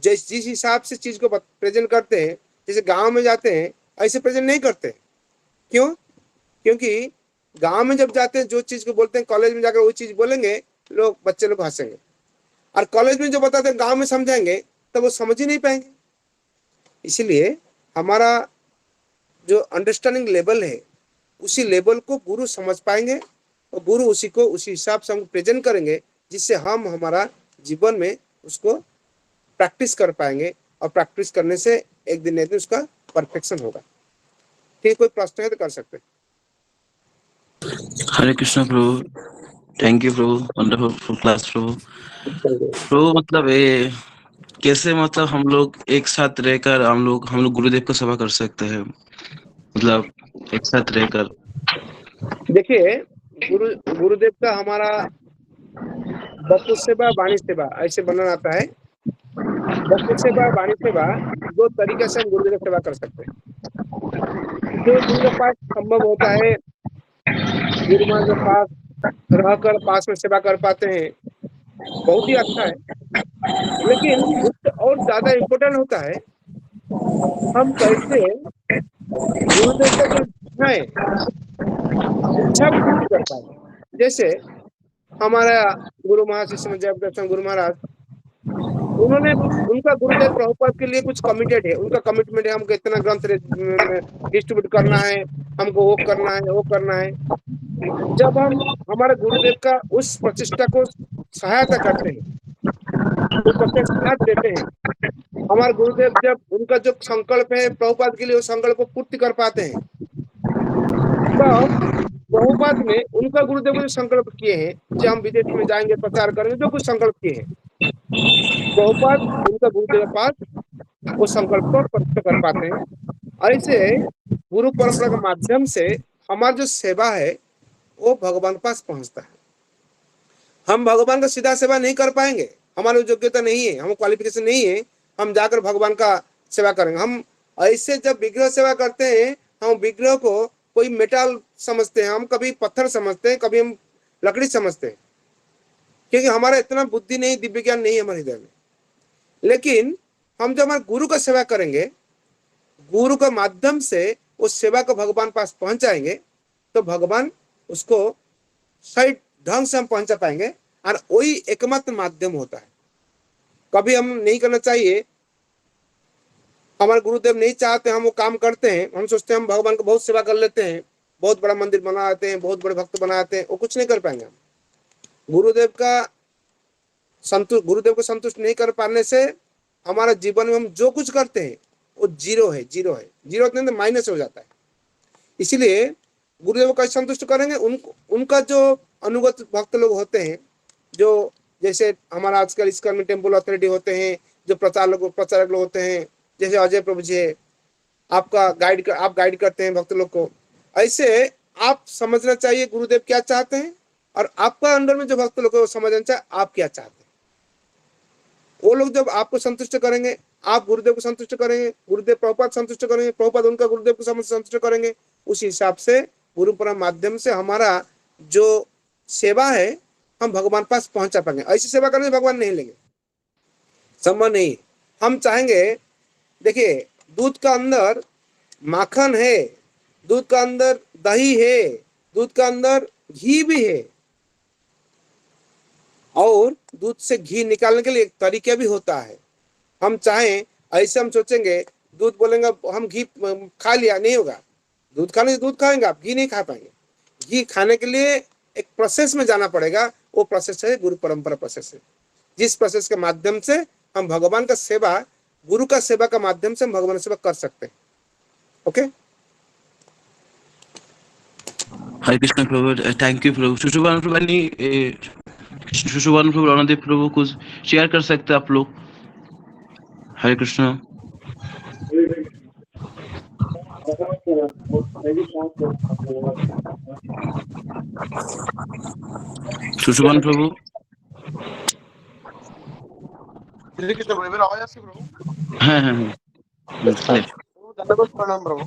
जिस हिसाब से चीज को प्रेजेंट करते हैं, जैसे गांव में जाते हैं ऐसे प्रेजेंट नहीं करते। क्यों? क्योंकि गांव में जब जाते हैं जो चीज को बोलते हैं कॉलेज में जाकर वही चीज बोलेंगे, लोग बच्चे लोग हंसेंगे। और कॉलेज में जो बताते हैं गांव में समझाएंगे तब वो समझ ही नहीं पाएंगे। इसीलिए हमारा जो अंडरस्टैंडिंग लेवल है उसी लेवल को गुरु समझ पाएंगे और गुरु उसी को उसी हिसाब से हम प्रेजेंट करेंगे, जिससे हम हमारा जीवन में उसको प्रैक्टिस कर पाएंगे और प्रैक्टिस करने से एक दिन उसका परफेक्शन होगा। ठीक, कोई प्रश्न है तो कर सकते हैं। Hare Krishna Prabhu, thank you Prabhu, wonderful class Prabhu. Prabhu मतलब ये कैसे, मतलब हम लोग एक साथ रहकर हम लोग गुरुदेव को सेवा कर सकते हैं, मतलब एक साथ रहकर? देखिए गुरुदेव का हमारा वस्तु सेवा वाणी सेवा ऐसे बनना आता है। वस्तु सेवा वाणी सेवा दो तरीके से हम गुरुदेव की सेवा कर सकते हैं। जो जिनके पास संभव होता है गुरु महाराज के पास रहकर पास में सेवा कर पाते हैं, बहुत ही अच्छा है। लेकिन उससे और ज्यादा इम्पोर्टेंट होता है हम कैसे गुरुदेव का जो इच्छा को पूर्ति कर पाए। जैसे हमारा गुरु महाशिष्य जयप्रकाश गुरु महाराज, उन्होंने उनका गुरुदेव प्रभुपाद के लिए कुछ कमिटेड है, उनका कमिटमेंट है हमको इतना ग्रंथ डिस्ट्रीब्यूट करना है, हमको वो करना है वो करना है। जब हम हमारे गुरुदेव का उस प्रचेष्टा को सहायता करते हैं, उस प्रचेष्टा साथ देते हैं, हमारे गुरुदेव जब उनका जो संकल्प है प्रभुपाद के लिए उस संकल्प को पूर्ति कर पाते हैं, तब प्रभुपाद ने उनका गुरुदेव को जो संकल्प किए हैं, जो हम विदेश में जाएंगे प्रचार करेंगे, जो कुछ संकल्प किए हैं, प्रभुपाद उनका गुरुदेव के पास वो संकल्प को प्रकट कर पाते हैं। ऐसे गुरु परंपरा के माध्यम से हमारी जो सेवा है वो भगवान के पास पहुंचता है। हम भगवान का सीधा सेवा नहीं कर पाएंगे, हमारी योग्यता नहीं है, हम क्वालिफिकेशन नहीं है, हम जाकर भगवान का सेवा करेंगे। हम ऐसे जब विग्रह सेवा करते हैं, हम विग्रह को कोई मेटल समझते हैं, हम कभी पत्थर समझते हैं, कभी हम लकड़ी समझते हैं, क्योंकि हमारा इतना बुद्धि नहीं, दिव्य ज्ञान नहीं है हमारे हृदय में। लेकिन हम जब हमारे गुरु का सेवा करेंगे, गुरु के माध्यम से उस सेवा को भगवान पास पहुंचाएंगे, तो भगवान उसको सही ढंग से हम पहुंचा पाएंगे। और वही एकमात्र माध्यम होता है। कभी हम नहीं करना चाहिए, हमारे गुरुदेव नहीं चाहते, हम वो काम करते हैं, हम सोचते हैं हम भगवान को बहुत सेवा कर लेते हैं, बहुत बड़ा मंदिर बना देते हैं, बहुत बड़े भक्त बनाते हैं, वो कुछ नहीं कर पाएंगे हम। गुरुदेव को संतुष्ट नहीं कर पाने से हमारा जीवन में हम जो कुछ करते हैं वो जीरो है, जीरो तो माइनस हो जाता है। इसीलिए गुरुदेव को कैसे संतुष्ट करेंगे? उनका जो अनुगत भक्त लोग होते हैं, जो जैसे हमारा आजकल इस्कॉन में टेम्पल अथॉरिटी होते हैं, जो प्रचारक लोग होते हैं, जैसे अजय प्रभु जी है, आप गाइड करते हैं भक्त लोग को। ऐसे आप समझना चाहिए गुरुदेव क्या चाहते हैं, और आपका अंडर में जो भक्त लोग को समझना चाहिए आप क्या चाहते हैं। वो लोग जब आपको संतुष्ट करेंगे, आप गुरुदेव को संतुष्ट करेंगे, गुरुदेव प्रभुपाद संतुष्ट करेंगे, प्रभुपाद उनका गुरुदेव को संतुष्ट करेंगे। उस हिसाब से गुरु परम माध्यम से हमारा जो सेवा है हम भगवान पास पहुंचा पाएंगे। ऐसी सेवा करने से भगवान नहीं लेंगे, संभव नहीं। हम चाहेंगे, देखिए दूध का अंदर माखन है, दूध का अंदर दही है, दूध का अंदर घी भी है, और दूध से घी निकालने के लिए एक तरीका भी होता है। हम चाहें ऐसे हम सोचेंगे दूध बोलेंगे हम घी खा लिया, नहीं होगा। दूध खाने से दूध खाएंगे, आप घी नहीं खा पाएंगे। घी खाने के लिए एक प्रोसेस में जाना पड़ेगा, वो प्रोसेस है गुरु परंपरा प्रोसेस है, जिस प्रोसेस के माध्यम से हम भगवान का सेवा, गुरु का सेवा का माध्यम से हम भगवान सेवा कर सकते हैं। Okay, Hare Krishna Prabhu, thank you Prabhu. Sushobhan Prabhu, Sushobhan Prabhu, Randev Prabhu कुछ शेयर कर सकते हैं आप लोग? हरे कृष्ण। सुशोभन प्रभु, हरे कृष्ण प्रभु, मेरा आवाज आ रही है प्रभु? हाँ। धन्यवाद, प्रणाम प्रभु।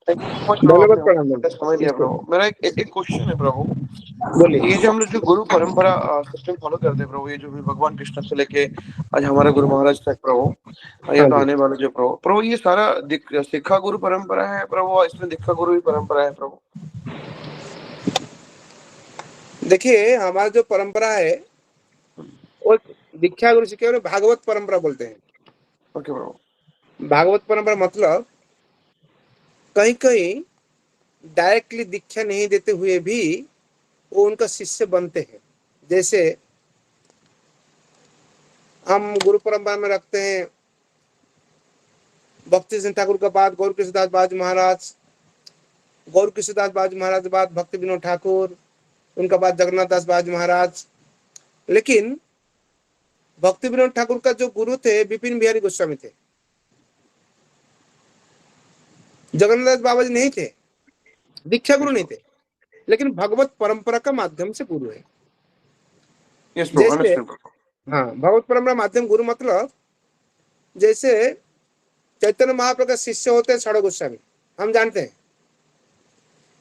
थैंक यू सो मच धन्यवाद, प्रणाम समय दिया प्रभु। मेरा एक क्वेश्चन है प्रभु, बोलिए। ये जो हम लोग जो गुरु परंपरा सिस्टम फॉलो करते हैं प्रभु, ये जो भी भगवान कृष्ण से लेके आज हमारा गुरु महाराज तक प्रभु, या तो आने वाले जो प्रभु, ये सारा सिक्खा गुरु परंपरा है प्रभु, इसमें दीक्षा गुरु भी परंपरा है प्रभु? देखिए हमारा जो परंपरा है वो दीक्षा गुरु शिक्षा गुरु भागवत परंपरा बोलते हैं। ओके प्रभु। भागवत परंपरा मतलब कहीं कहीं डायरेक्टली दीक्षा नहीं देते हुए भी वो उनका शिष्य बनते हैं। जैसे हम गुरु परंपरा में रखते हैं भक्ति सिंह ठाकुर के बाद गौर कृष्णदास बाजी महाराज, गौर कृष्णदास बाजी महाराज के बाद भक्ति विनोद ठाकुर, उनका बाद जगन्नाथ दास बाजी महाराज। लेकिन भक्ति विनोद ठाकुर का जो गुरु थे विपिन बिहारी गोस्वामी थे, जगन्नाथ दास बाबा जी नहीं थे, दीक्षा गुरु नहीं थे, लेकिन भगवत परंपरा का माध्यम से गुरु है। जैसे हाँ, भगवत परंपरा माध्यम गुरु मतलब जैसे चैतन्य महाप्रभु का शिष्य होते हैं षड़ गोस्वामी, हम जानते हैं।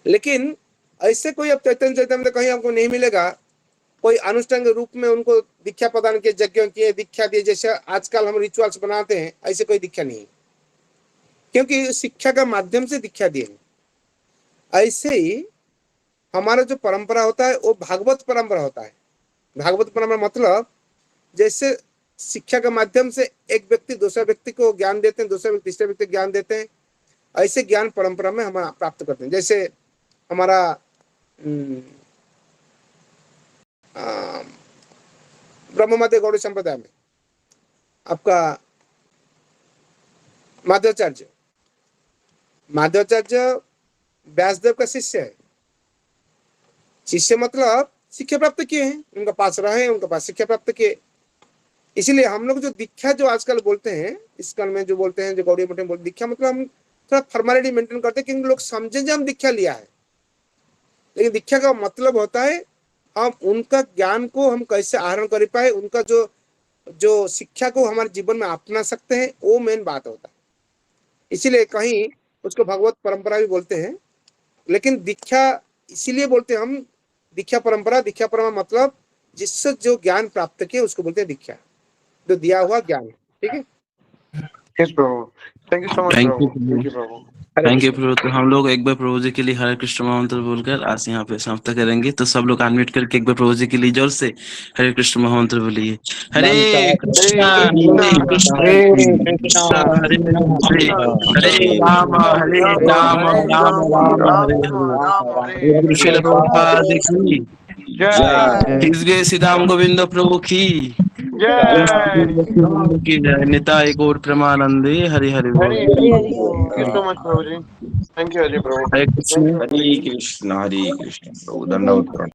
लेकिन ऐसे कोई अब चैतन्य में कहीं हमको नहीं मिलेगा कोई अनुष्ठान के रूप में उनको दीक्षा प्रदान किए, यज्ञ किए, दीक्षा दिए, जैसे आजकल हम रिचुअल्स बनाते हैं, ऐसे कोई दीक्षा नहीं है, क्योंकि शिक्षा का माध्यम से दीक्षा दिए। ऐसे ही हमारा जो परंपरा होता है वो भागवत परंपरा होता है। भागवत परंपरा मतलब जैसे शिक्षा के माध्यम से एक व्यक्ति दूसरे व्यक्ति को ज्ञान देते हैं, दूसरे व्यक्ति तीसरे व्यक्ति ज्ञान देते हैं, ऐसे ज्ञान परंपरा में हम प्राप्त करते हैं। जैसे हमारा ब्रह्ममध्य गौड़ी संप्रदाय में आपका माधवाचार्य व्यासदेव का शिष्य है। शिष्य मतलब शिक्षा प्राप्त किए हैं, उनके पास रहे, उनके पास शिक्षा प्राप्त किए। इसलिए हम लोग जो दीक्षा जो आजकल बोलते हैं, इसकल में जो बोलते हैं, जो गौड़ी मठ में बोलते दीक्षा मतलब हम थोड़ा फॉर्मेलिटी मेंटेन करते हैं क्योंकि लोग समझे जो हम दीक्षा लिया है। लेकिन दीक्षा का मतलब होता है हम उनका ज्ञान को हम कैसे आहरण कर पाए, उनका जो शिक्षा को हमारे जीवन में अपना सकते हैं, वो मेन बात होता है। इसीलिए कहीं उसको भगवत परंपरा भी बोलते हैं, लेकिन दीक्षा इसीलिए बोलते हैं हम दीक्षा परंपरा मतलब जिससे जो ज्ञान प्राप्त किए उसको बोलते हैं दीक्षा, जो दिया हुआ ज्ञान। ठीक है, yes Prabhu, thank you so much Prabhu. Thank you Prabhu. Thank you Prabhu. तो हम लोग एक बार प्रभु जी के लिए हरे कृष्ण महामंत्र बोलकर आज यहाँ पे समाप्त करेंगे। तो सब लोग अनम्यूट करके एक बार प्रभु जी के लिए जोर से हरे कृष्ण महामंत्र बोलिए। हरे कृष्णा हरे कृष्णा हरे हरे राम राम राम हरे हरे। श्रील प्रभुपाद की जय। हिज ग्रेस श्री दाम गोविंद प्रभु की जय। निताय गौर प्रेमानंदे हरि हरि बोल। Thank you so much Prabhu ji, thank you Ajay Prabhu. Hare Krishna Hare Krishna Prabhu, धन्यवाद।